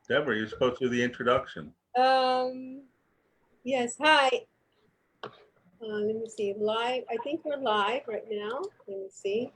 Deborah, you're supposed to do the introduction. Um, yes, hi. Let me see, live. I think we're live right now. Let me see.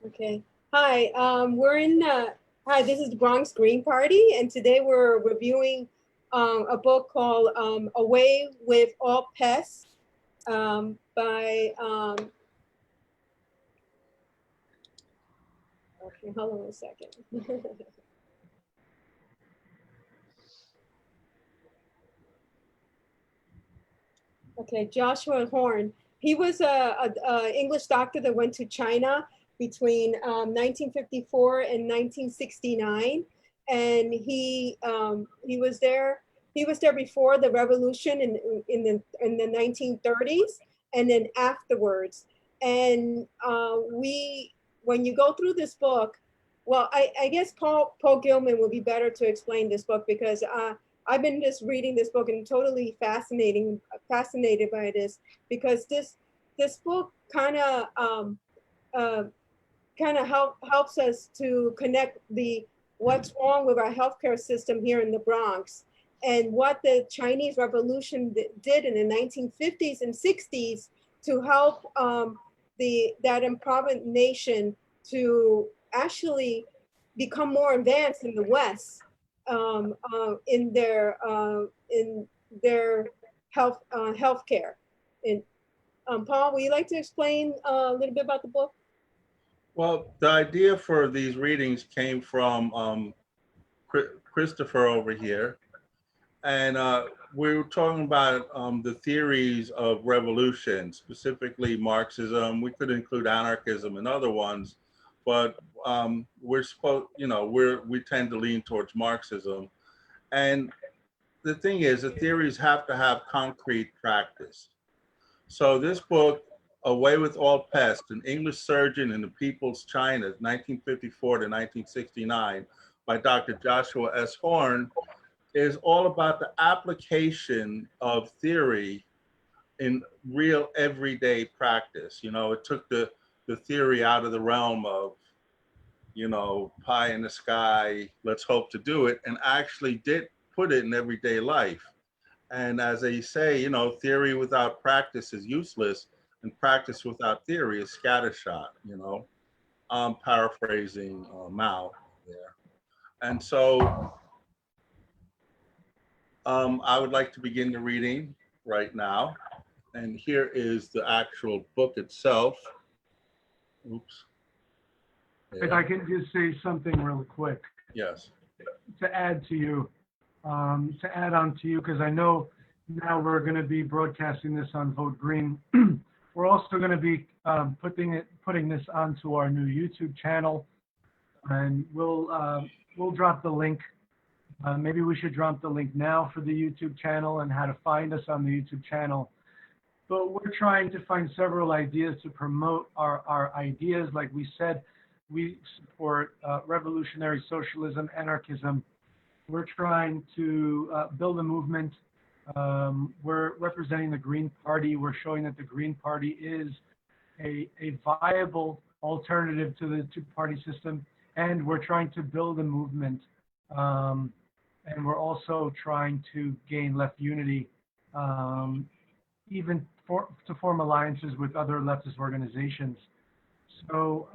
Okay. Hi, hi, this is the Bronx Green Party, and today we're reviewing a book called Away with All Pests by, okay, hold on a second. Okay, Joshua Horn. He was a English doctor that went to China between 1954 and 1969, and he was there. He was there before the revolution in the 1930s, and then afterwards. And when you go through this book, well, I guess Paul Gilman will be better to explain this book because I've been just reading this book and totally fascinated by this because this book uh, helps us to connect the what's wrong with our healthcare system here in the Bronx and what the Chinese Revolution did in the 1950s and 60s to help that impoverished nation to actually become more advanced in the West in their healthcare. And Paul, would you like to explain a little bit about the book? Well, the idea for these readings came from Christopher over here. And we were talking about the theories of revolution, specifically Marxism. We could include anarchism and other ones, but we're supposed, we tend to lean towards Marxism. And the thing is, the theories have to have concrete practice. So this book, Away with All Pest, an English surgeon in the People's China, 1954 to 1969, by Dr. Joshua S. Horn, is all about the application of theory in real everyday practice. It took the theory out of the realm of, pie in the sky, let's hope to do it, and actually did put it in everyday life. And as they say, theory without practice is useless, and practice without theory is scattershot. I'm paraphrasing Mao there. And so I would like to begin the reading right now. And here is the actual book itself. Oops. If I can just say something real quick. Yes. To add to you, to add on to you, because I know now we're going to be broadcasting this on Vote Green. We're also going to be putting this onto our new YouTube channel, and we'll drop the link. Maybe we should drop the link now for the YouTube channel and how to find us on the YouTube channel. But we're trying to find several ideas to promote our ideas. Like we said, we support revolutionary socialism, anarchism. We're trying to build a movement. We're representing the Green Party. We're showing that the Green Party is a viable alternative to the two-party system. And we're trying to build a movement. And we're also trying to gain left unity, even to form alliances with other leftist organizations. So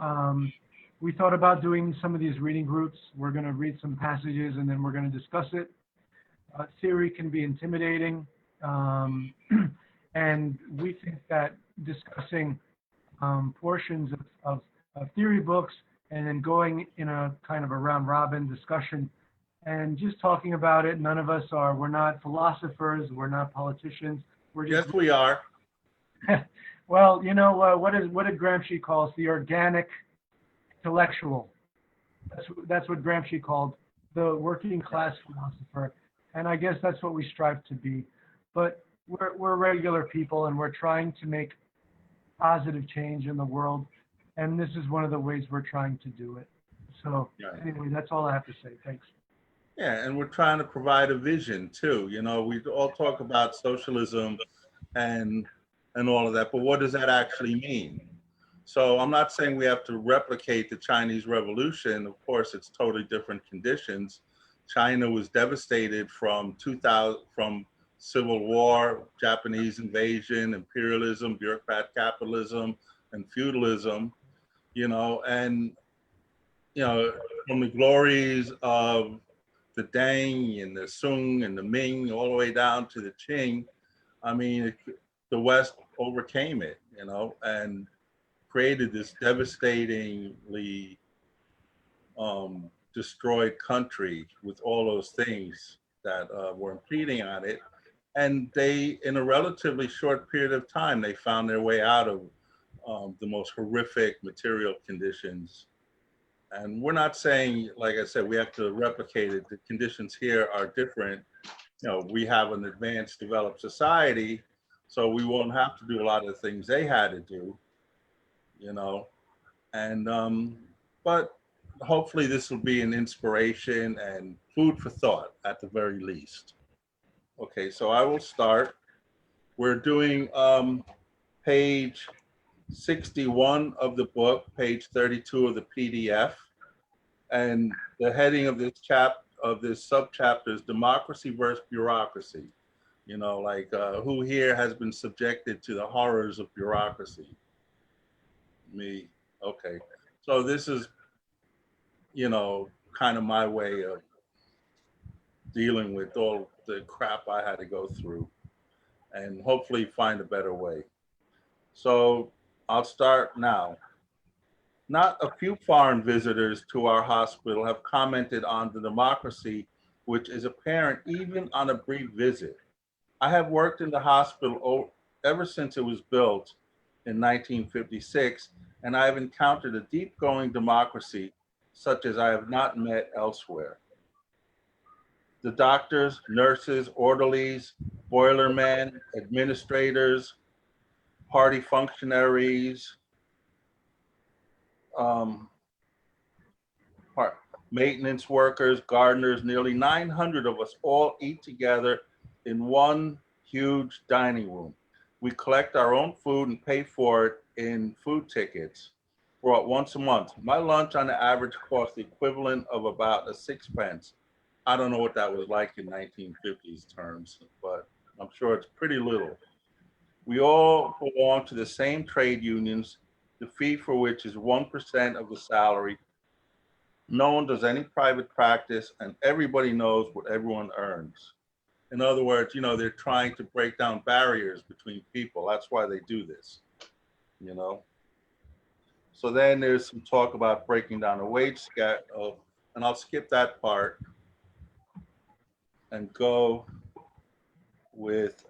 we thought about doing some of these reading groups. We're going to read some passages and then we're going to discuss it. Theory can be intimidating, and we think that discussing portions of theory books and then going in a kind of a round robin discussion and just talking about it. None of us we're not philosophers, we're not politicians. We're just, yes, we are. Well, what did Gramsci call us? The organic intellectual. That's what Gramsci called the working class philosopher. And I guess that's what we strive to be. But we're regular people, and we're trying to make positive change in the world. And this is one of the ways we're trying to do it. So Yeah. anyway, that's all I have to say. Thanks. Yeah, and we're trying to provide a vision too. You know, we all talk about socialism and all of that, but what does that actually mean? So I'm not saying we have to replicate the Chinese Revolution. Of course, it's totally different conditions. China was devastated from 2000, from civil war, Japanese invasion, imperialism, bureaucrat capitalism, and feudalism. You know, and you know, from the glories of the Deng and the Sung and the Ming, all the way down to the Qing. I mean, the West overcame it, you know, and created this devastatingly destroyed country with all those things that were impeding on it. And they, in a relatively short period of time, they found their way out of the most horrific material conditions. And we're not saying, like I said, we have to replicate it. The conditions here are different. You know, we have an advanced, developed society, so we won't have to do a lot of the things they had to do, you know. And but hopefully this will be an inspiration and food for thought at the very least. Okay, so I will start. We're doing page 61 of the book, page 32 of the PDF, and the heading of this subchapter is democracy versus bureaucracy. You know, like who here has been subjected to the horrors of bureaucracy? Me. Okay. So this is, you know, kind of my way of dealing with all the crap I had to go through and hopefully find a better way. So I'll start now. Not a few foreign visitors to our hospital have commented on the democracy, which is apparent even on a brief visit. I have worked in the hospital ever since it was built in 1956, and I have encountered a deep-going democracy such as I have not met elsewhere. The doctors, nurses, orderlies, boilermen, administrators, party functionaries, um, maintenance workers, gardeners, nearly 900 of us all eat together in one huge dining room. We collect our own food and pay for it in food tickets brought once a month. My lunch on the average cost the equivalent of about a sixpence. I don't know what that was like in 1950s terms, but I'm sure it's pretty little. We all belong to the same trade unions, the fee for which is 1% of the salary. No one does any private practice, and everybody knows what everyone earns. In other words, you know, they're trying to break down barriers between people. That's why they do this, you know. So then there's some talk about breaking down a wage scale, and I'll skip that part and go with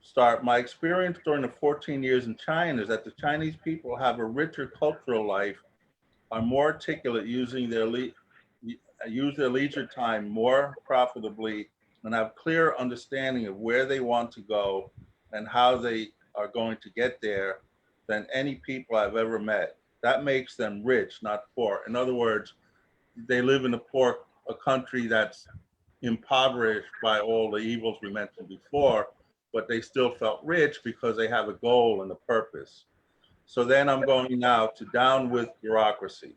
start. My experience during the 14 years in China is that the Chinese people have a richer cultural life, are more articulate, use their leisure time more profitably, and have clear understanding of where they want to go and how they are going to get there than any people I've ever met. That makes them rich, not poor. In other words, they live in a country that's impoverished by all the evils we mentioned before, but they still felt rich because they have a goal and a purpose. So then I'm going now to down with bureaucracy.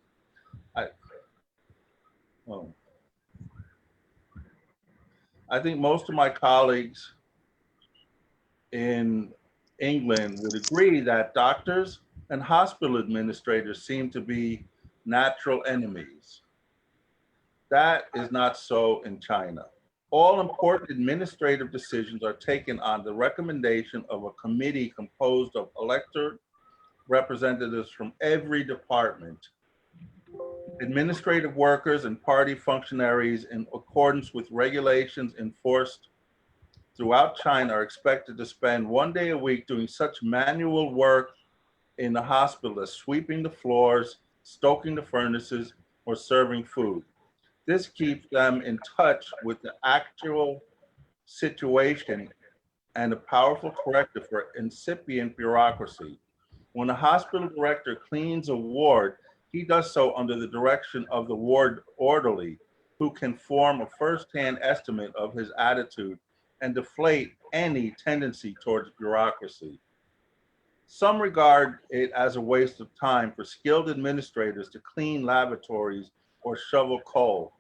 Oh. I think most of my colleagues in England would agree that doctors and hospital administrators seem to be natural enemies. That is not so in China. All important administrative decisions are taken on the recommendation of a committee composed of elected representatives from every department. Administrative workers and party functionaries, in accordance with regulations enforced throughout China, are expected to spend 1 day a week doing such manual work in the hospital as sweeping the floors, stoking the furnaces, or serving food. This keeps them in touch with the actual situation and a powerful corrective for incipient bureaucracy. When a hospital director cleans a ward, he does so under the direction of the ward orderly, who can form a first-hand estimate of his attitude and deflate any tendency towards bureaucracy. Some regard it as a waste of time for skilled administrators to clean lavatories or shovel coal.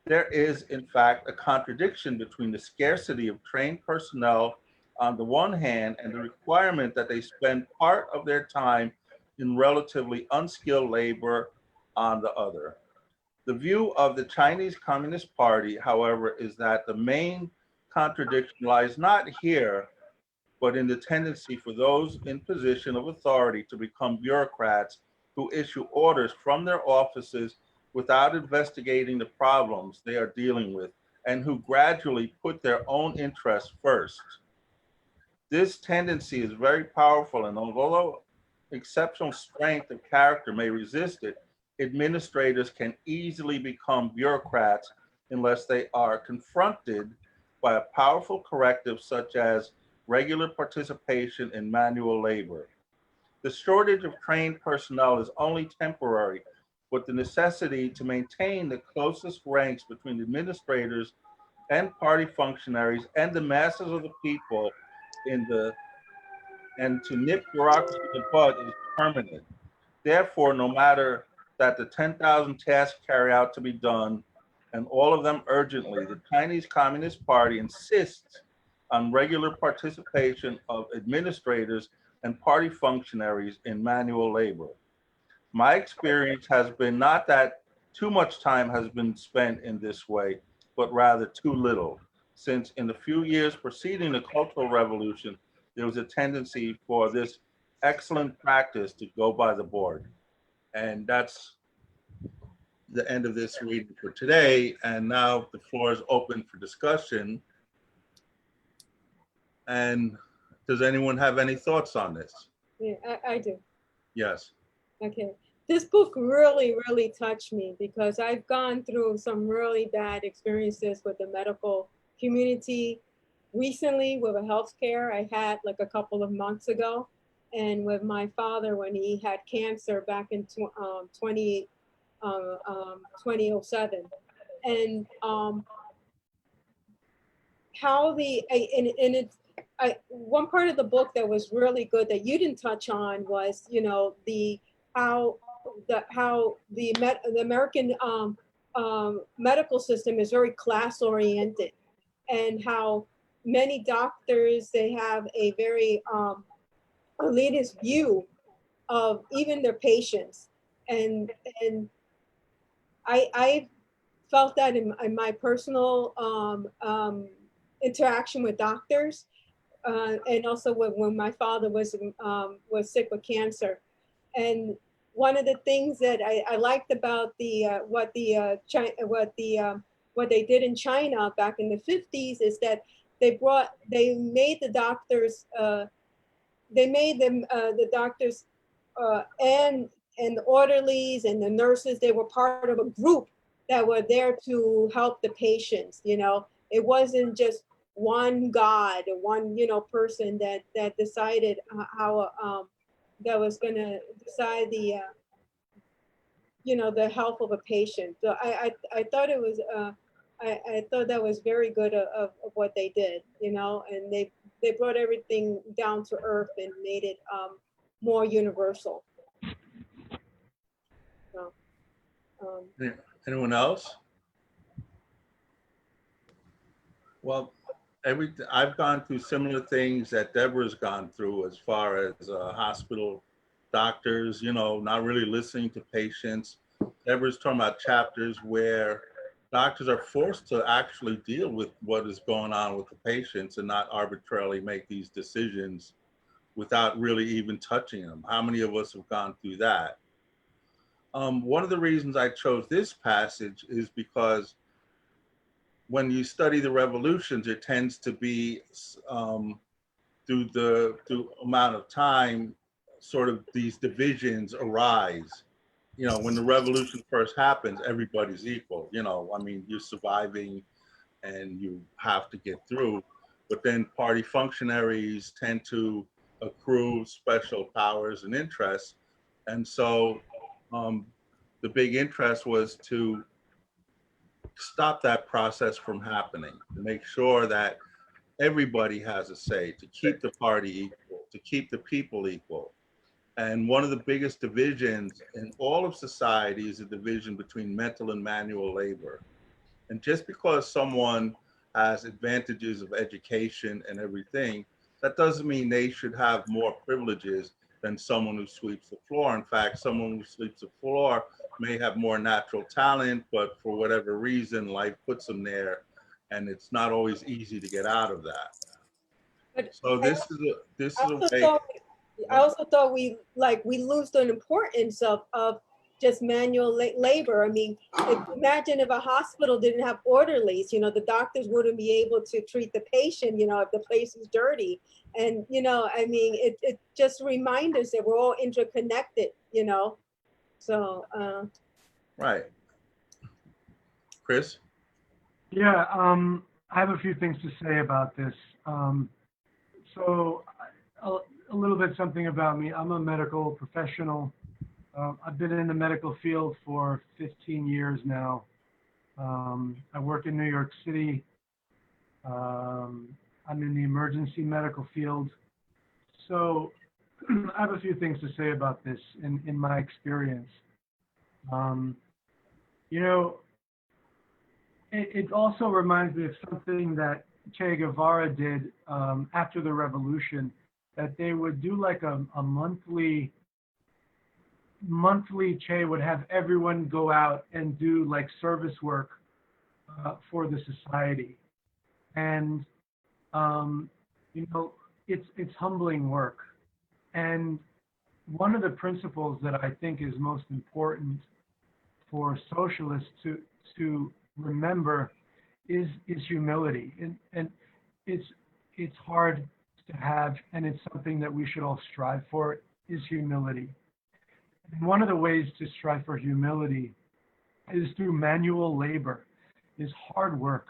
There is, in fact, a contradiction between the scarcity of trained personnel on the one hand and the requirement that they spend part of their time in relatively unskilled labor on the other. The view of the Chinese Communist Party, however, is that the main contradiction lies not here, but in the tendency for those in position of authority to become bureaucrats who issue orders from their offices without investigating the problems they are dealing with and who gradually put their own interests first. This tendency is very powerful, and although exceptional strength of character may resist it, administrators can easily become bureaucrats unless they are confronted by a powerful corrective such as regular participation in manual labor. The shortage of trained personnel is only temporary, but the necessity to maintain the closest ranks between administrators and party functionaries and the masses of the people and to nip bureaucracy in the bud is permanent. Therefore, no matter that the 10,000 tasks carry out to be done, and all of them urgently, the Chinese Communist Party insists on regular participation of administrators and party functionaries in manual labor. My experience has been not that too much time has been spent in this way, but rather too little, since in the few years preceding the Cultural Revolution, there was a tendency for this excellent practice to go by the board. And that's the end of this reading for today. And now the floor is open for discussion. And does anyone have any thoughts on this? Yeah, I do. Yes. Okay. This book really, really touched me because I've gone through some really bad experiences with the medical community recently with a healthcare I had like a couple of months ago, and with my father when he had cancer back in 2007. And how and it's one part of the book that was really good that you didn't touch on was, you know, how the American medical system is very class oriented, and how many doctors, they have a very elitist view of even their patients, and I felt that in my personal interaction with doctors, and also when my father was sick with cancer. And one of the things that I liked about what they did in China back in the 50s is that they made the doctors and the orderlies and the nurses, they were part of a group that were there to help the patients. You know, it wasn't just one god or one, you know, person that decided how that was going to decide the you know, the health of a patient. So I thought it was I thought that was very good of what they did, you know, and they brought everything down to earth and made it more universal. So, Anyone else? Well, I've gone through similar things that Deborah's gone through as far as hospital doctors, you know, not really listening to patients. Deborah's talking about chapters where doctors are forced to actually deal with what is going on with the patients and not arbitrarily make these decisions without really even touching them. How many of us have gone through that? One of the reasons I chose this passage is because when you study the revolutions, it tends to be through amount of time, sort of these divisions arise. You know, when the revolution first happens, everybody's equal. You know, I mean, you're surviving and you have to get through. but then party functionaries tend to accrue special powers and interests. And so um, the big interest was to stop that process from happening, to make sure that everybody has a say, to keep the party equal, to keep the people equal. And one of the biggest divisions in all of society is the division between mental and manual labor. And just because someone has advantages of education and everything, that doesn't mean they should have more privileges than someone who sweeps the floor. In fact, someone who sweeps the floor may have more natural talent, but for whatever reason, life puts them there, and it's not always easy to get out of that. But So I this is a also way. thought I also thought we lose the importance of just manual labor. I mean, imagine if a hospital didn't have orderlies, the doctors wouldn't be able to treat the patient, if the place is dirty. And, I mean, it just reminds us that we're all interconnected, So, Right. Chris? Yeah, I have a few things to say about this. So, a little bit something about me. I'm a medical professional. I've been in the medical field for 15 years now. I work in New York City. I'm in the emergency medical field. So, I have a few things to say about this in my experience. Um, you know, it also reminds me of something that Che Guevara did after the revolution, that they would do like a monthly Che would have everyone go out and do like service work for the society. And um, you know, it's humbling work. And one of the principles that I think is most important for socialists to remember is humility, and it's hard to have, and it's something that we should all strive for, is humility. And one of the ways to strive for humility is through manual labor, is hard work.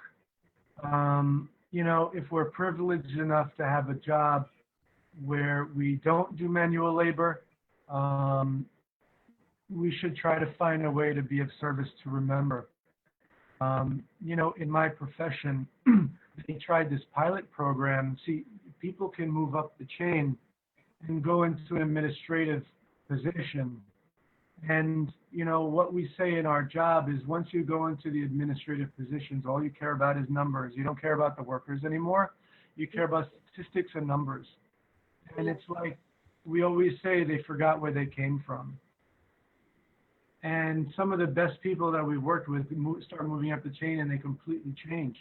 If we're privileged enough to have a job where we don't do manual labor, we should try to find a way to be of service to remember. In my profession, they tried this pilot program. See, people can move up the chain and go into an administrative position. And, what we say in our job is once you go into the administrative positions, all you care about is numbers. You don't care about the workers anymore. You care about statistics and numbers. And it's like we always say, they forgot where they came from. And some of the best people that we worked with start moving up the chain and they completely change.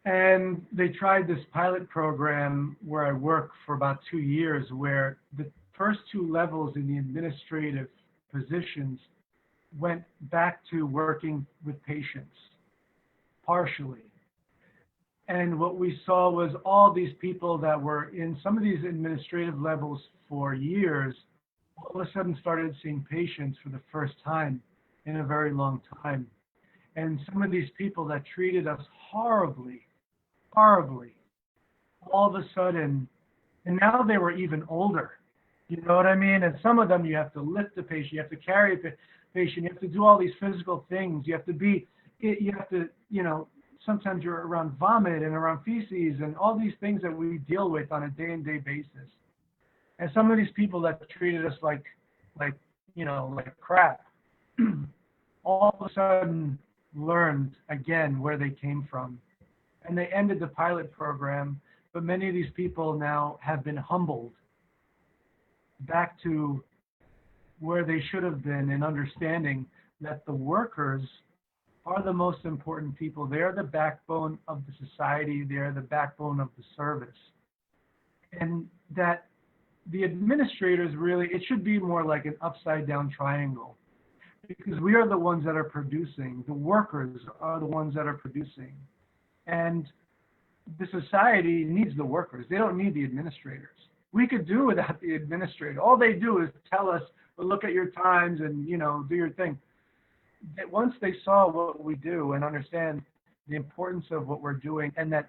And they tried this pilot program where I worked for about 2 years, where the first 2 levels in the administrative positions went back to working with patients, partially. And what we saw was all these people that were in some of these administrative levels for years, all of a sudden started seeing patients for the first time in a very long time. And some of these people that treated us horribly, all of a sudden, and now they were even older. You know what I mean? And some of them, you have to lift the patient, you have to carry the patient, you have to do all these physical things. Sometimes you're around vomit and around feces and all these things that we deal with on a day-to-day basis. And some of these people that treated us like crap, all of a sudden learned again where they came from. And they ended the pilot program, but many of these people now have been humbled back to where they should have been in understanding that the workers are the most important people. They are the backbone of the society. They are the backbone of the service. And that the administrators really, it should be more like an upside down triangle, because we are the ones that are producing. The workers are the ones that are producing. And the society needs the workers. They don't need the administrators. We could do without the administrator. All they do is tell us, well, look at your times and, do your thing. That once they saw what we do and understand the importance of what we're doing, and that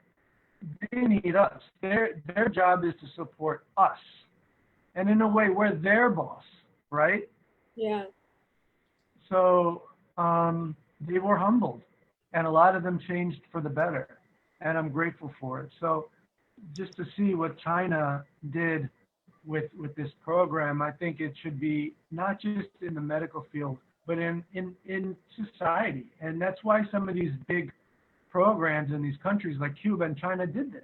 they need us. Their job is to support us. And in a way, we're their boss, right? Yeah. So they were humbled, and a lot of them changed for the better, and I'm grateful for it. So just to see what China did with this program, I think it should be not just in the medical field, but in society. And that's why some of these big programs in these countries like Cuba and China did this,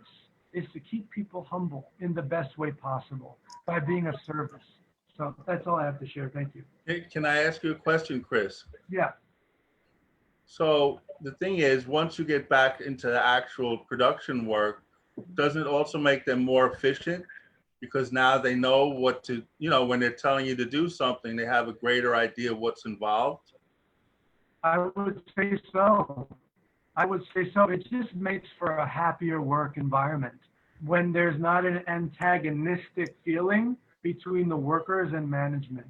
is to keep people humble in the best way possible by being of service. So that's all I have to share. Thank you. Hey, can I ask you a question, Chris? Yeah. So the thing is, once you get back into the actual production work, doesn't it also make them more efficient? Because now they know what to, when they're telling you to do something, they have a greater idea of what's involved. I would say so. I would say so. It just makes for a happier work environment when there's not an antagonistic feeling between the workers and management.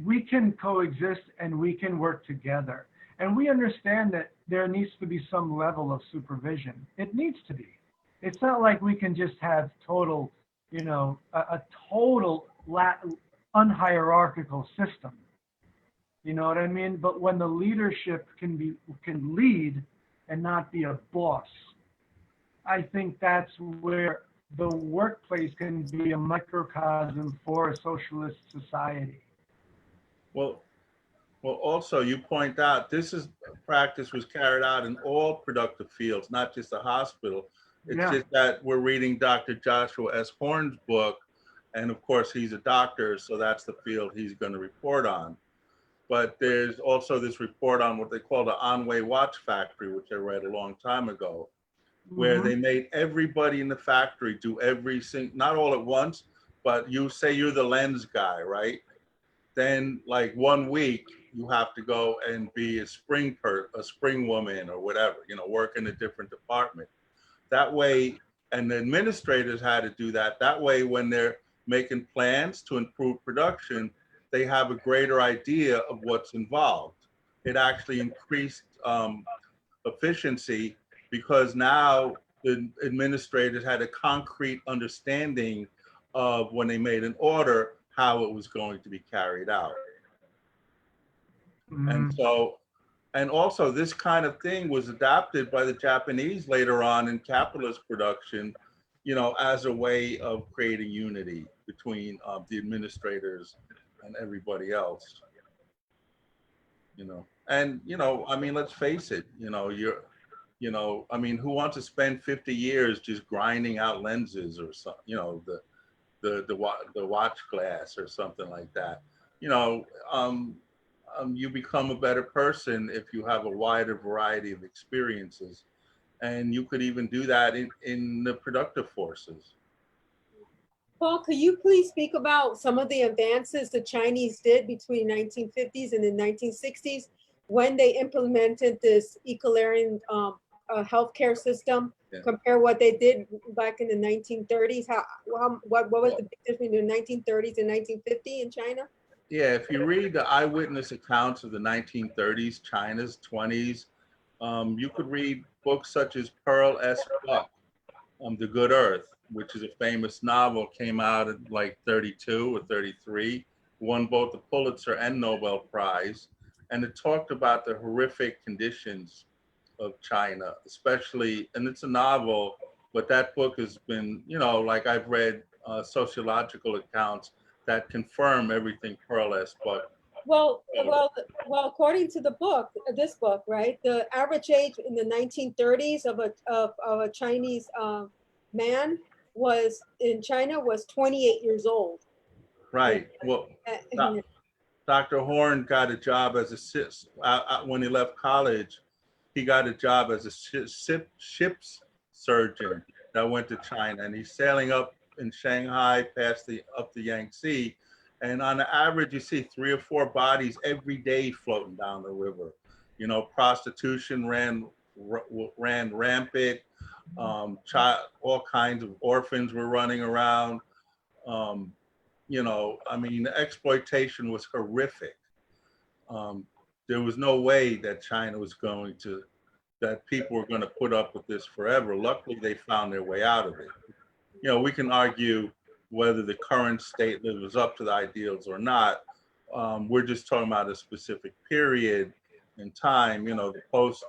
We can coexist and we can work together. And we understand that there needs to be some level of supervision. It needs to be. It's not like we can just have total, a total unhierarchical system. You know what I mean? But when the leadership can lead and not be a boss, I think that's where the workplace can be a microcosm for a socialist society. Well, also you point out practice was carried out in all productive fields, not just the hospital. It's just that we're reading Dr. Joshua S. Horn's book, and of course he's a doctor, so that's the field he's going to report on. But there's also this report on what they call the Onway Watch Factory, which I read a long time ago, where they made everybody in the factory do not all at once, but you say you're the lens guy, right? Then like 1 week, you have to go and be a spring woman or whatever, work in a different department. That way, and the administrators had to do that. That way, when they're making plans to improve production, they have a greater idea of what's involved. It actually increased efficiency because now the administrators had a concrete understanding of when they made an order, how it was going to be carried out. And also this kind of thing was adopted by the Japanese later on in capitalist production, as a way of creating unity between the administrators and everybody else. And let's face it, who wants to spend 50 years just grinding out lenses or something, the watch glass or something like that. You become a better person if you have a wider variety of experiences, and you could even do that in the productive forces. Paul, could you please speak about some of the advances the Chinese did between 1950s and the 1960s when they implemented this egalitarian healthcare system? Yeah. Compare what they did back in the 1930s. What was the difference between the 1930s and 1950 in China? Yeah, if you read the eyewitness accounts of the 1930s, China's 20s, you could read books such as Pearl S. Buck, The Good Earth, which is a famous novel, came out at like 32 or 33, won both the Pulitzer and Nobel Prize. And it talked about the horrific conditions of China, especially, and it's a novel, but that book has been, like I've read sociological accounts that confirm everything Pearl S. Buck. Well, according to this book, right, the average age in the 1930s of a Chinese man in China was 28 years old. Right. Well, Dr. Horn got a job as when he left college. He got a job as a ship's surgeon that went to China, and he's sailing up in Shanghai up the Yangtze, and on the average you see 3 or 4 bodies every day floating down the river. Prostitution ran rampant. All kinds of orphans were running around. The exploitation was horrific. there was no way that China was going to, that people were going to put up with this forever. Luckily, they found their way out of it. You know, we can argue whether the current state lives up to the ideals or not. We're just talking about a specific period in time. You know, the post,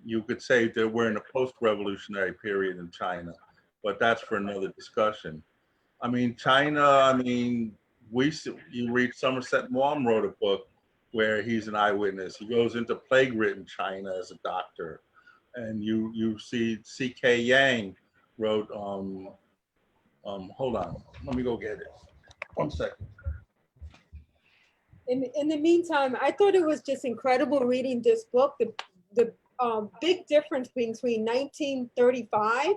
you could say that we're in a post-revolutionary period in China, but that's for another discussion. I mean, China, I mean, you read Somerset Maugham wrote a book where he's an eyewitness. He goes into plague-ridden China as a doctor. And you see C.K. Yang wrote, hold on, let me go get it. 1 second. In the meantime, I thought it was just incredible reading this book. The big difference between 1935,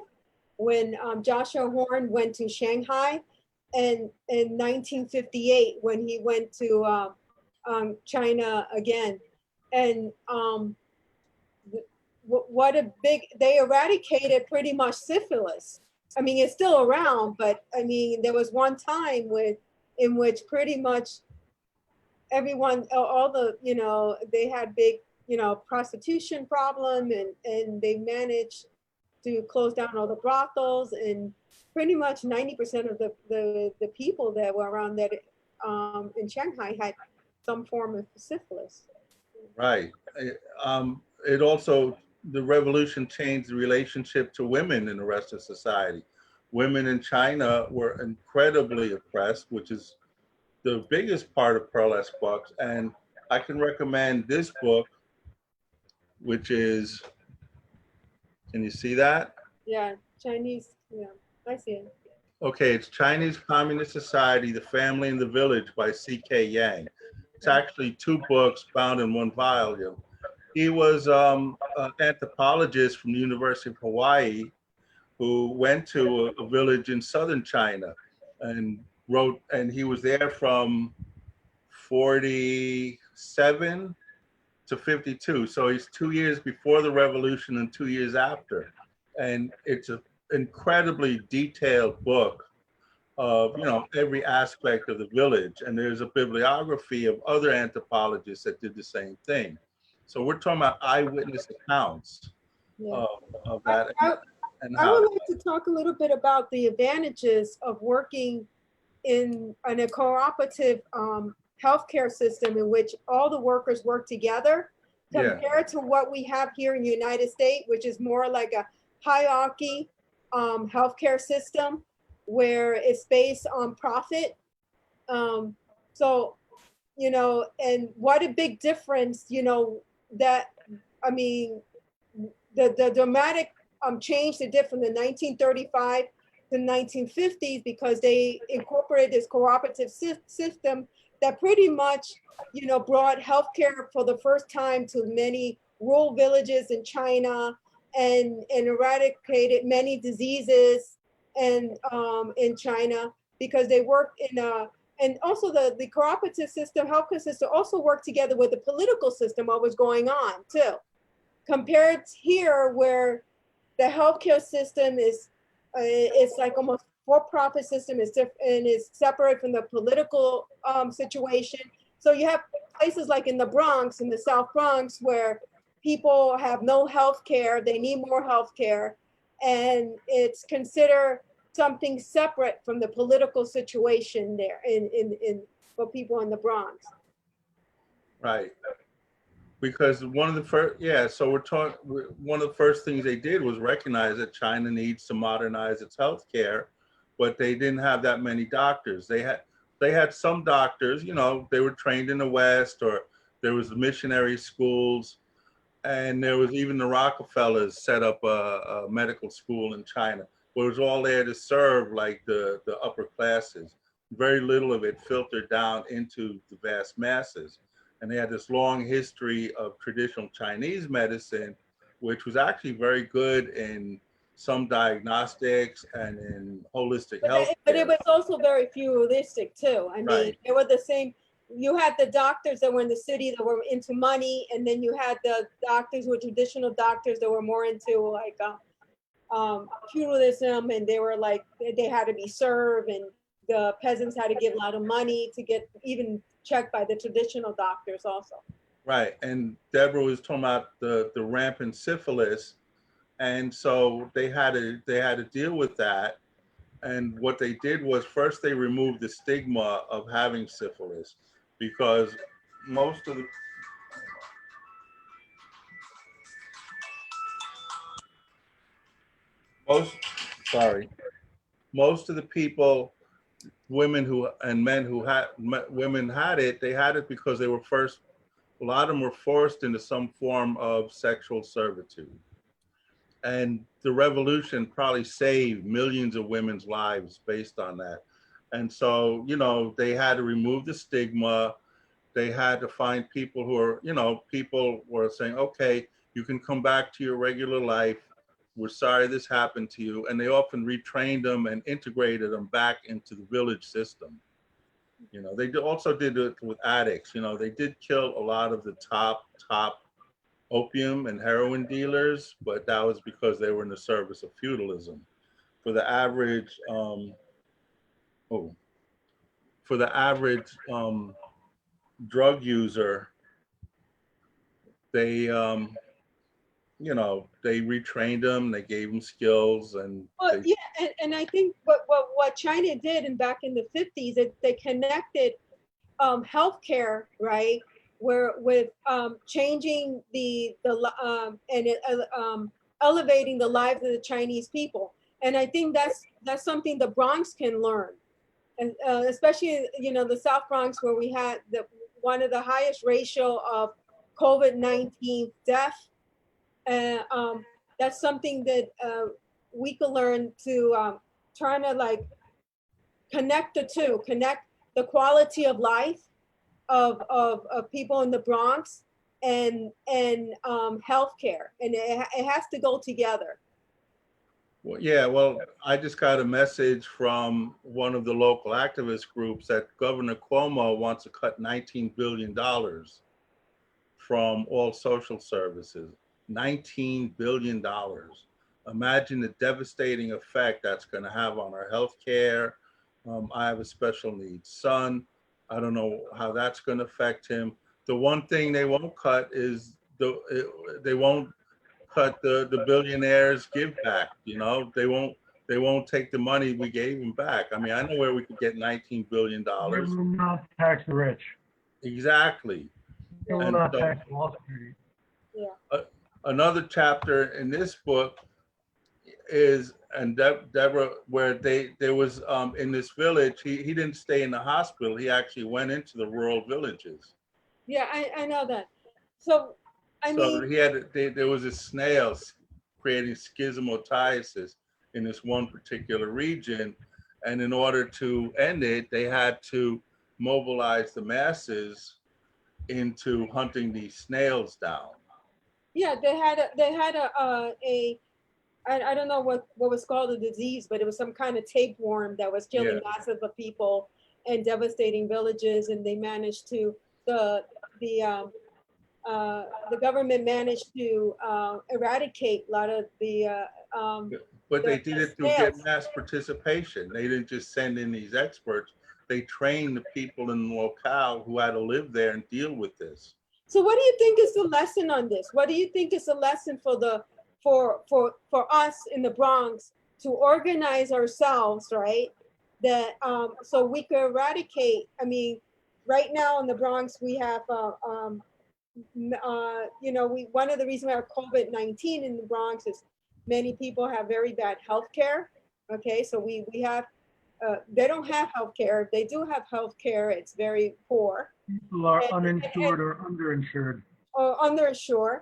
when Joshua Horn went to Shanghai, and in 1958 when he went to China again, and what a big, they eradicated pretty much syphilis. I mean, it's still around, but I mean, there was one time in which pretty much everyone, all the, you know, they had big, you know, prostitution problem, and they managed to close down all the brothels, and pretty much 90% of the people that were around that in Shanghai had some form of syphilis. Right. It also, the revolution changed the relationship to women in the rest of society. Women in China were incredibly oppressed, which is the biggest part of Pearl S. books. And I can recommend this book, which is, can you see that? Yeah, Chinese, yeah, I see it. Okay, it's Chinese Communist Society, The Family and the Village by C.K. Yang. It's actually 2 books bound in 1 volume. He was an anthropologist from the University of Hawaii who went to a village in southern China and wrote, and he was there from 47 to 52. So he's 2 years before the revolution and 2 years after. And it's an incredibly detailed book of, you know, every aspect of the village. And there's a bibliography of other anthropologists that did the same thing. So we're talking about eyewitness accounts of that. I would like to talk a little bit about the advantages of working in a cooperative healthcare system in which all the workers work together, compared to what we have here in the United States, which is more like a hierarchy healthcare system where it's based on profit. So, you know, and what a big difference, you know, that, I mean, the dramatic change, the difference in 1935 to 1950s, because they incorporated this cooperative system that pretty much, you know, brought healthcare for the first time to many rural villages in China, and eradicated many diseases and in China, because they worked in a, and also the cooperative system, healthcare system also worked together with the political system, what was going on too. Compared here, where the healthcare system is, it's like almost for-profit system, is different and is separate from the political situation. So you have places like in the Bronx, in the South Bronx, where people have no health care, they need more health care, and it's considered something separate from the political situation there in for people in the Bronx. Right. Because one of the first, so we're talking, one of the first things they did was recognize that China needs to modernize its healthcare, but they didn't have that many doctors. They had some doctors, you know, they were trained in the West, or there was missionary schools, and there was even the Rockefellers set up a medical school in China, but it was all there to serve like the upper classes. Very little of it filtered down into the vast masses. And they had this long history of traditional Chinese medicine, which was actually very good in some diagnostics and in holistic health. But it was also very feudalistic too. I mean, They were the same. You had the doctors that were in the city that were into money, and then you had the doctors who were traditional doctors that were more into like feudalism, and they were like, they had to be served, and the peasants had to give a lot of money to get even checked by the traditional doctors also. Right. And Deborah was talking about the rampant syphilis. And so they had to deal with that. And what they did was first they removed the stigma of having syphilis because most of the most sorry most of the people, women who and men who had women had it, they had it because they were first, a lot of them were forced into some form of sexual servitude. And the revolution probably saved millions of women's lives based on that. And so, they had to remove the stigma. They had to find people who are, people were saying, okay, you can come back to your regular life. We're sorry this happened to you. And they often retrained them and integrated them back into the village system. They also did it with addicts. They did kill a lot of the top opium and heroin dealers, but that was because they were in the service of feudalism. For the average, oh, for the average drug user, they, they retrained them, they gave them skills, and Well, yeah, and I think what China did and back in the 50s, they connected healthcare, right, where with changing elevating the lives of the Chinese people, and I think that's something the Bronx can learn, and especially the South Bronx where we had one of the highest ratio of COVID-19 death, and that's something that we could learn to trying to like connect the quality of life of people in the Bronx and healthcare, and it has to go together. well, yeah, well, I just got a message from one of the local activist groups that Governor Cuomo wants to cut $19 billion from all social services. $19 billion. Imagine the devastating effect that's going to have on our health care. I have a special needs son. I don't know how that's going to affect him. The one thing they won't cut is they won't cut the billionaires give back. They won't take the money we gave them back. I mean, I know where we could get $19 billion. They will not tax the rich. Exactly. They will And not so tax Wall Street. Yeah. another chapter in this book is, and Deborah, where there was in this village, he didn't stay in the hospital. He actually went into the rural villages. Yeah, I know that. So I So mean, there was a snail creating schismotiasis in this one particular region, and in order to end it, they had to mobilize the masses into hunting these snails down. yeah, they had I don't know what was called the disease, but it was some kind of tapeworm that was killing Yeah. massive of people and devastating villages, and they managed to the the um, the government managed to eradicate a lot of But they did the it to get snails. mass participation. They didn't just send in these experts. They trained the people in the locale who had to live there and deal with this. So what do you think is the lesson on this? What do you think is the lesson for for us in the Bronx to organize ourselves, right? That so we could eradicate. I mean, right now in the Bronx we have we one of the reasons we have COVID-19 in the Bronx is many people have very bad health care. Okay, so we have they don't have health care. If they do have health care, it's very poor. People are And, uninsured or underinsured. underinsured.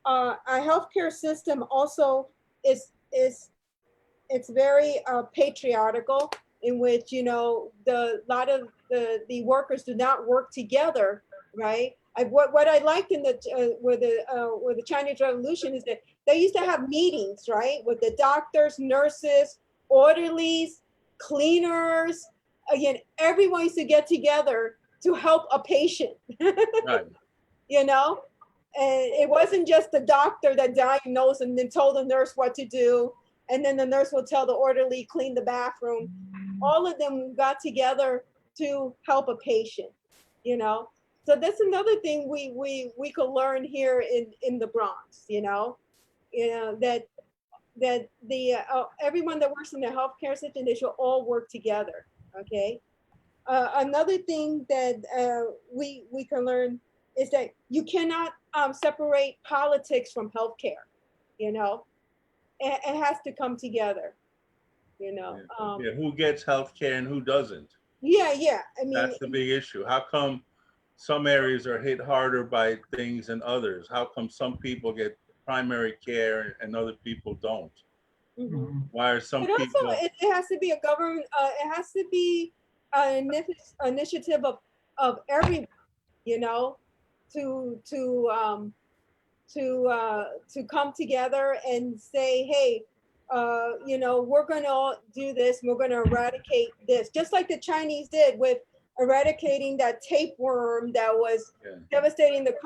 Our healthcare system also is it's very patriarchal, in which the lot of the workers do not work together, right? What I liked in the with the Chinese Revolution is that they used to have meetings, right, with the doctors, nurses, orderlies, cleaners. Again, everyone used to get together to help a patient. Right. you know and it wasn't just the doctor that diagnosed and then told the nurse what to do, and then the nurse would tell the orderly clean the bathroom. All of them got together to help a patient you know So that's another thing we could learn here in the Bronx. That the everyone that works in the healthcare system, they should all work together. Okay. Another thing that we can learn is that you cannot separate politics from healthcare. It has to come together. You know. Yeah. Yeah, who gets health care and who doesn't? Yeah, yeah. I mean, That's the big issue. How come some areas are hit harder by things than others? How come some people get primary care and other people don't? mhm. Why are some But also, people? it has to be a government. It has to be an initiative of everyone. You know, to to um, to come together and say, hey, we're going to do this. We're going to eradicate this, just like the Chinese did with eradicating that tapeworm that was Yeah. devastating the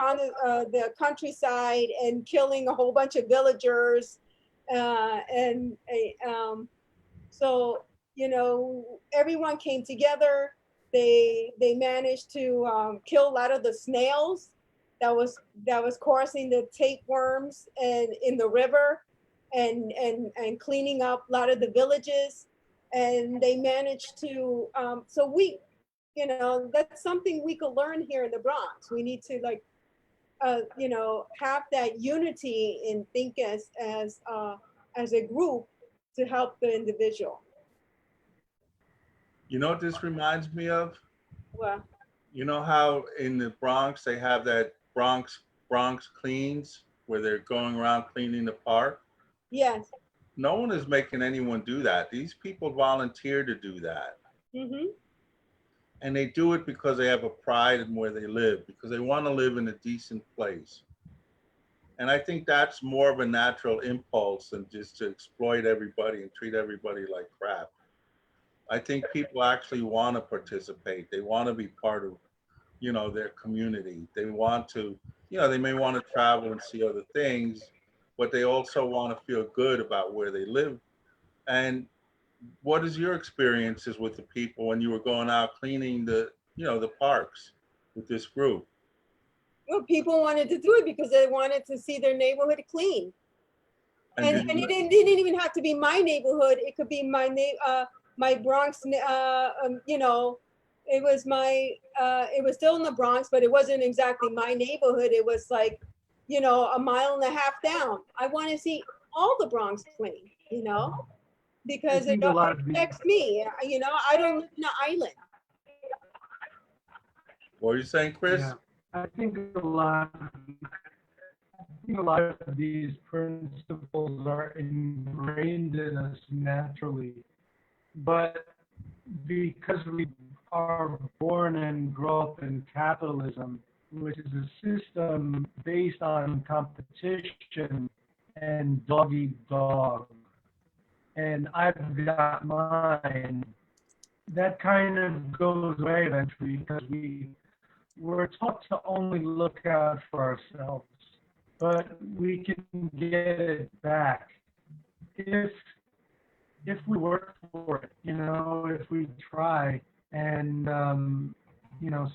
countryside and killing a whole bunch of villagers. And so everyone came together. They managed to kill a lot of the snails that was causing the tapeworms and in the river, and cleaning up a lot of the villages. And they managed to. So that's something we could learn here in the Bronx. We need to have that unity and think as a group to help the individual. You know what this reminds me of? Well, You know how in the Bronx they have that Bronx cleans where they're going around cleaning the park? yes. No one is making anyone do that. These people volunteer to do that. Mm-hmm. And they do it because they have a pride in where they live, because they want to live in a decent place. And I think that's more of a natural impulse than just to exploit everybody and treat everybody like crap. I think people actually want to participate. They want to be part of, their community. They want to, they may want to travel and see other things, but they also want to feel good about where they live. And what is your experiences with the people when you were going out cleaning the parks with this group? Well, people wanted to do it because they wanted to see their neighborhood clean. And And, did and you, it didn't even have to be my neighborhood. It could be my Bronx. It was it was still in the Bronx, but it wasn't exactly my neighborhood. It was like, a mile and a half down. I want to see all the Bronx clean, I because it think a lot of these, affects me. I don't live in an island. what are you saying, Chris? yeah, I think a lot. I think a lot of these principles are ingrained in us naturally, but because we are born and grow up in capitalism, which is a system based on competition and dog eat dog, and I've got mine, that kind of goes away eventually because we're taught to only look out for ourselves, but we can get it back if we work for it, if we try. And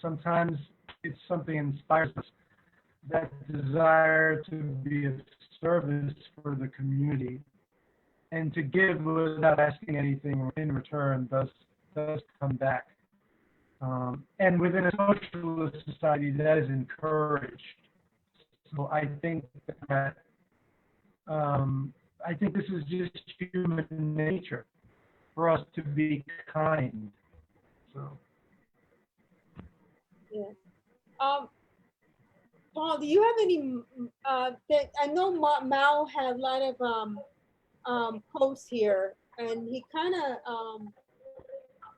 sometimes it's something inspires us, that desire to be of service for the community, and to give without asking anything in return does come back. And within a socialist society, that is encouraged. So that I think this is just human nature for us to be kind. So Yeah. Um, Paul, do you have any? I know Mao had a lot of posts here, and he kind of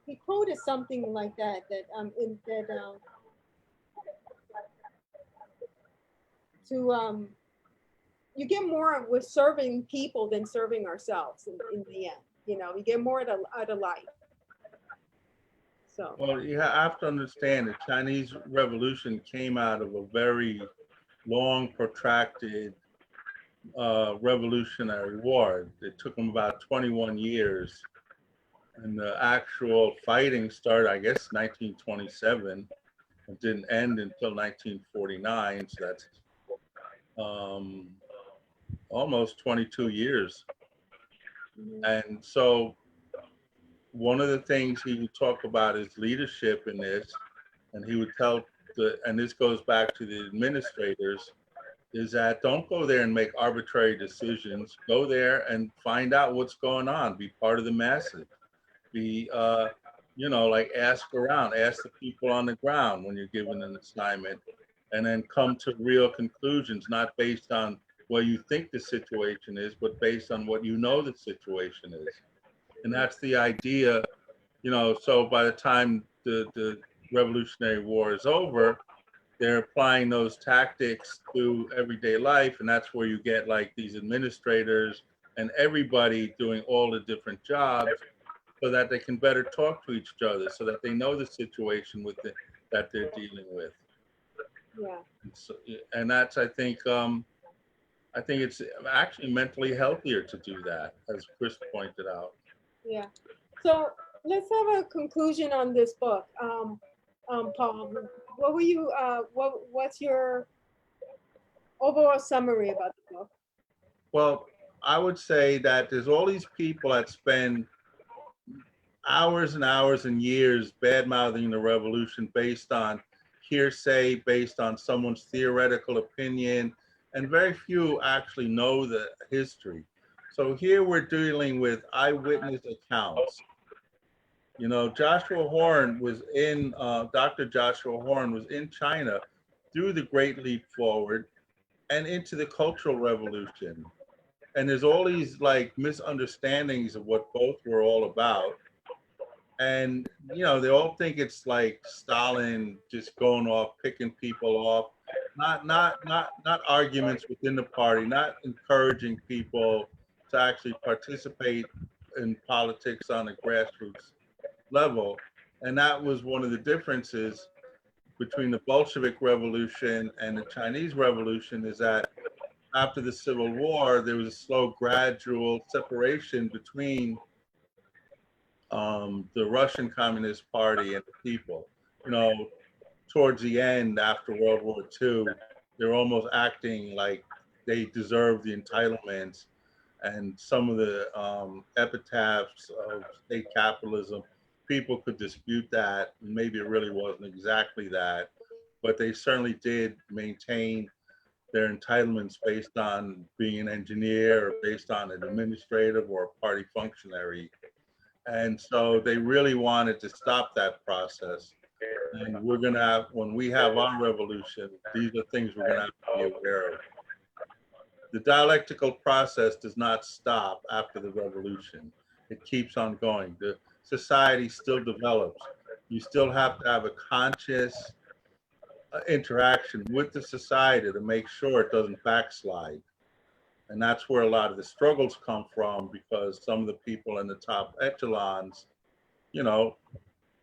he quoted something like to you get more with serving people than serving ourselves in the end. You get more out of life. So Well, you have to understand the Chinese Revolution came out of a very long, protracted revolutionary war. It took them about 21 years. And the actual fighting started, I guess, 1927. It didn't end until 1949, so that's um, almost 22 years. Mhm. And so one of the things he would talk about is leadership in this, and he would tell and this goes back to the administrators, is that don't go there and make arbitrary decisions. Go there and find out what's going on. Be part of the masses. Be, like ask around, ask the people on the ground when you're given an assignment, and then come to real conclusions, not based on what you think the situation is, but based on what you know the situation is. And that's the idea, so by the time the Revolutionary War is over, they're applying those tactics to everyday life. And that's where you get like these administrators and everybody doing all the different jobs so that they can better talk to each other, so that they know the situation that they're dealing with. Yeah. And that's, I think it's actually mentally healthier to do that, as Chris pointed out. Yeah. So let's have a conclusion on this book. Paul, what were you, what's your overall summary about the book? Well, I would say that there's all these people that spend hours and hours and years bad mouthing the revolution based on hearsay, based on someone's theoretical opinion, and very few actually know the history. So here we're dealing with eyewitness accounts. Joshua Horn was in, Dr. Joshua Horn was in China through the Great Leap Forward and into the Cultural Revolution. And there's all these like misunderstandings of what both were all about. And they all think it's like Stalin just going off, picking people off, not arguments within the party, not encouraging people to actually participate in politics on a grassroots level. And that was one of the differences between the Bolshevik Revolution and the Chinese Revolution, is that after the Civil War, there was a slow, gradual separation between the Russian Communist Party and the people. Towards the end, after World War II, they're almost acting like they deserve the entitlements. And some of the epitaphs of state capitalism, people could dispute that. Maybe it really wasn't exactly that, but they certainly did maintain their entitlements based on being an engineer or based on an administrative or a party functionary. And so they really wanted to stop that process. And we're going to have, when we have our revolution, these are things we're going to have to be aware of. The dialectical process does not stop after the revolution. It keeps on going. The society still develops. You still have to have a conscious interaction with the society to make sure it doesn't backslide. And that's where a lot of the struggles come from, because some of the people in the top echelons, you know,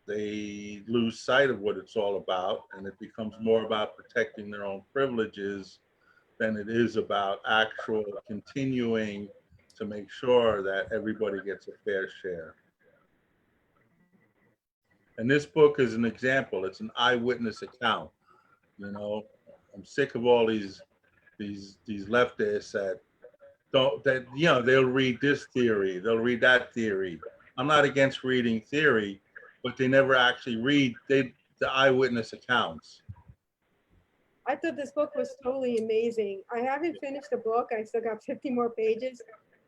they lose sight of what it's all about, and it becomes more about protecting their own privileges than it is about actual continuing to make sure that everybody gets a fair share. And this book is an example. It's an eyewitness account. I'm sick of all these leftists that they'll read this theory, they'll read that theory. I'm not against reading theory, but they never actually read the eyewitness accounts. I thought this book was totally amazing. I haven't finished the book. I still got 50 more pages,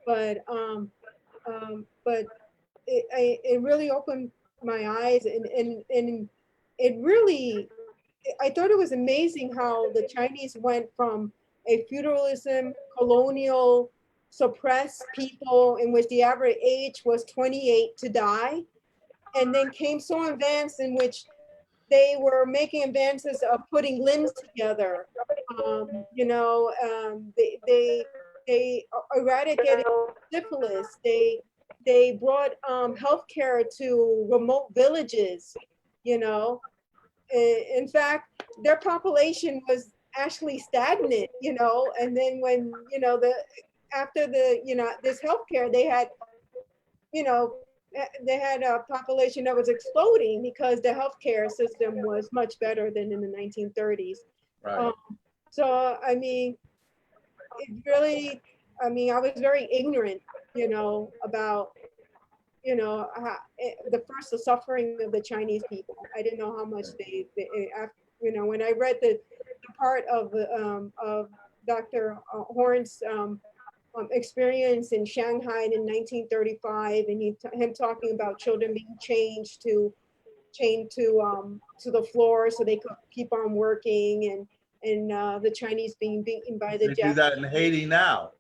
but it really opened my eyes, and it really, I thought it was amazing how the Chinese went from a feudalism, colonial, suppressed people in which the average age was 28 to die, and then came so advanced in which they were making advances of putting limbs together. They eradicated syphilis. They brought healthcare to remote villages. In fact, their population was actually stagnant. And then when after this healthcare, they had they had a population that was exploding because the healthcare system was much better than in the 1930s. Right. So I mean, it really, I mean, I was very ignorant, about, the suffering of the Chinese people. I didn't know how much when I read the part of Dr. Horn's experience in Shanghai in 1935, and him talking about children being chained to the floor so they could keep on working, and the Chinese being beaten by the They do Japanese. that in Haiti now.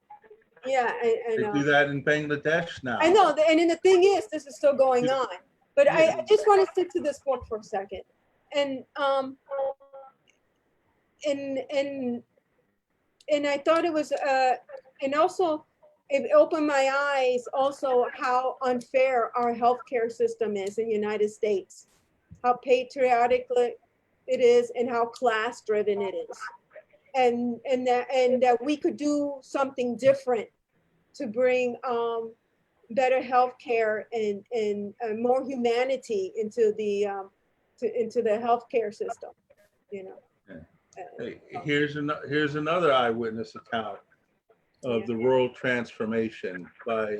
Yeah, I They know. do that in Bangladesh now. I know, and then the thing is, this is still going on. But I just want to stick to this book for a second, and and I thought it was and also it opened my eyes also how unfair our healthcare system is in the United States, how patriotic it is, and how class driven it is, and that we could do something different to bring better healthcare and more humanity into the healthcare system, you know. Hey, here's another eyewitness account of the rural transformation by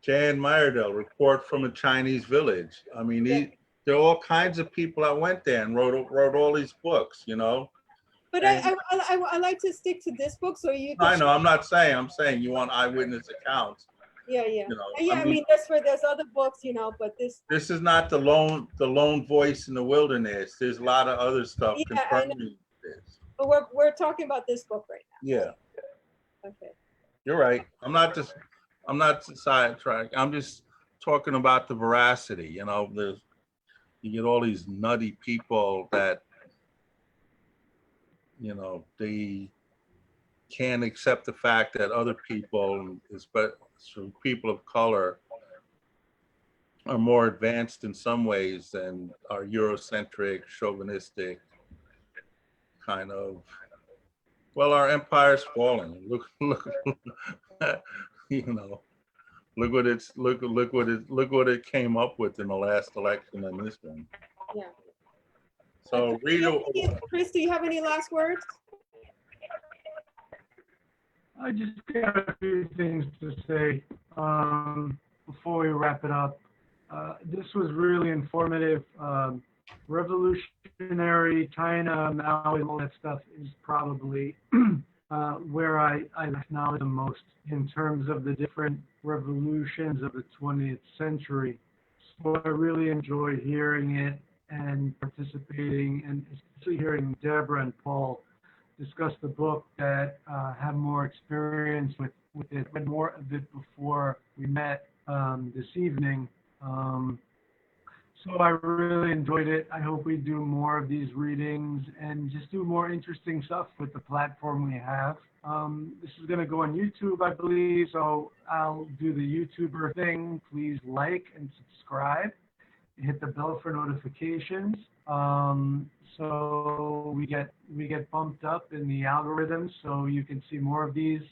Jan Myerdale, Report from a Chinese Village. I mean, there are all kinds of people that went there and wrote all these books, But and I like to stick to this book, so you. I know. I'm saying you want eyewitness accounts. Yeah. I I mean, there's other books, but this is not the lone voice in the wilderness. There's a lot of other stuff confirming this. But we're talking about this book right now. Yeah. Okay. You're right. I'm not sidetracked. I'm just talking about the veracity. You get all these nutty people that, they can't accept the fact that other people, especially people of color, are more advanced in some ways than our Eurocentric, chauvinistic kind of. Well, our empire's falling. Look, look what it came up with in the last election and this one. Yeah. So Chris, do you have any last words? I just got a few things to say before we wrap it up. This was really informative. Revolutionary China, Maui, all that stuff is probably where I acknowledge the most in terms of the different revolutions of the 20th century. So I really enjoyed hearing it and participating, and especially hearing Deborah and Paul discuss the book that have more experience with it, read more of it before we met this evening. So I really enjoyed it. I hope we do more of these readings and just do more interesting stuff with the platform we have. This is going to go on YouTube, I believe, so I'll do the YouTuber thing. Please like and subscribe. Hit the bell for notifications. So we get bumped up in the algorithms, so you can see more of these.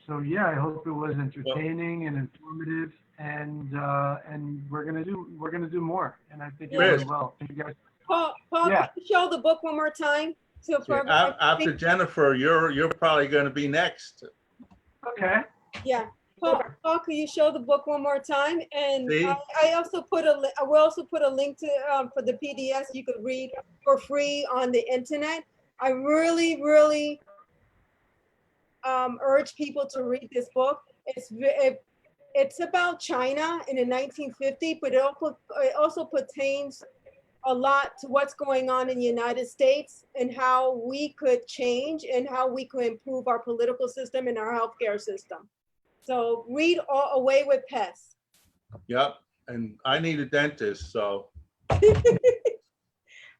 So yeah, I hope it was entertaining and informative, and we're gonna do more, and I think it went well. Thank you guys. Paul, Yeah. can you show the book one more time? So for after Jennifer, you're probably going to be next. Okay. Yeah. Paul, can you show the book one more time? And See? I also put I will also put a link to for the PDFs you could read for free on the internet. I really, really urge people to read this book. It's about China in the 1950s, but it also pertains a lot to what's going on in the United States and how we could change and how we could improve our political system and our healthcare system. So read Away with Pest. Yep, and I need a dentist, so.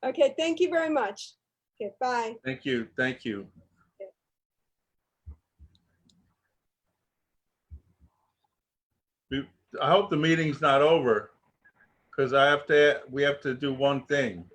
Okay, thank you very much. Okay, bye. Thank you. I hope the meeting's not over, because we have to do one thing.